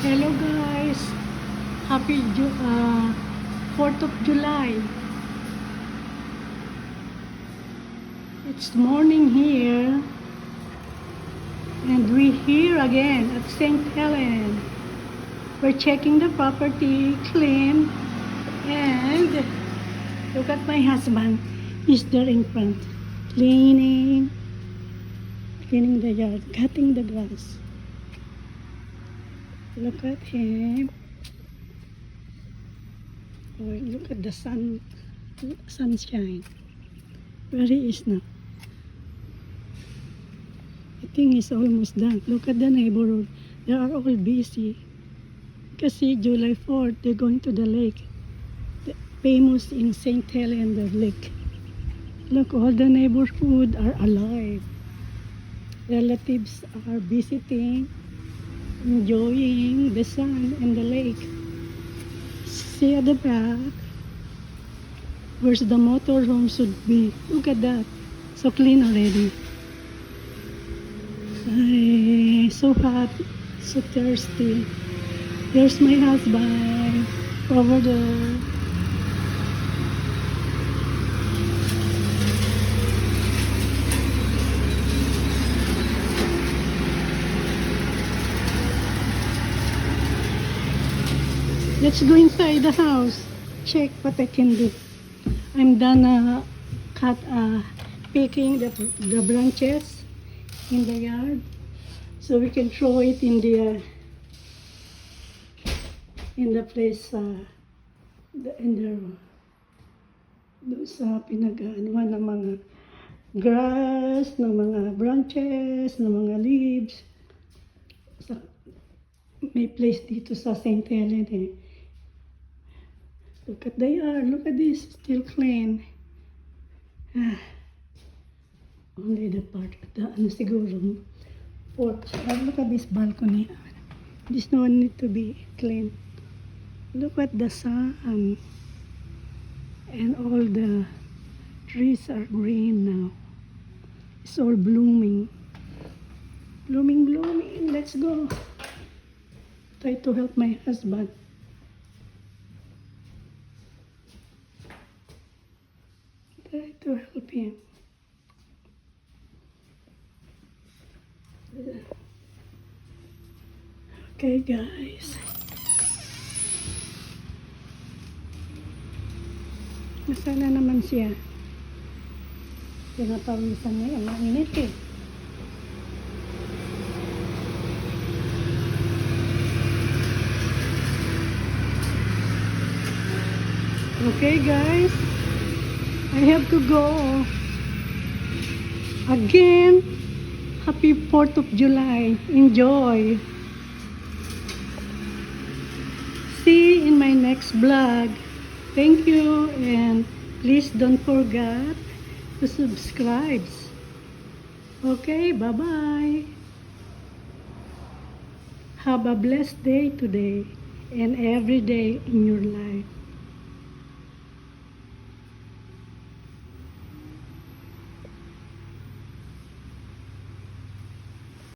Hello guys, happy 4th of July. It's morning here and we're here again at St. Helen. We're checking the property, clean, and look at my husband. He's there in front, cleaning the yard, cutting the grass. Look at him. Oh, look at the sunshine. Where he is now. I think he's almost done. Look at the neighborhood. They are all busy. Kasi July 4th, they're going to the lake. The famous in St. Helen, the lake. Look, all the neighborhood are alive. Relatives are visiting, enjoying the sun and the lake. See at the back, where's the motorhome should be. Look at that. So clean already. Ay, so hot, so thirsty. There's my husband over there. Let's go inside the house. Check what I can do. I'm done picking the branches in the yard, so we can throw it in the place doon sa pinag-anuhan ng mga grass, ng mga branches, ng mga leaves. May place dito sa St. Helen eh. Look at the yard. Look at this. Still clean. Only the part of the siguro porch. Look at this balcony. This one need to be clean. Look at the sun. And all the trees are green now. It's all blooming. Blooming, blooming. Let's go. Try to help my husband. Try to help him. Okay, guys. Nasaan na naman siya? Pinapawisan niya. Ang mainit eh. Okay guys, I have to go. Again, happy 4th of July. Enjoy. See you in my next vlog. Thank you, and please don't forget to subscribe. Okay, bye-bye. Have a blessed day today and every day in your life.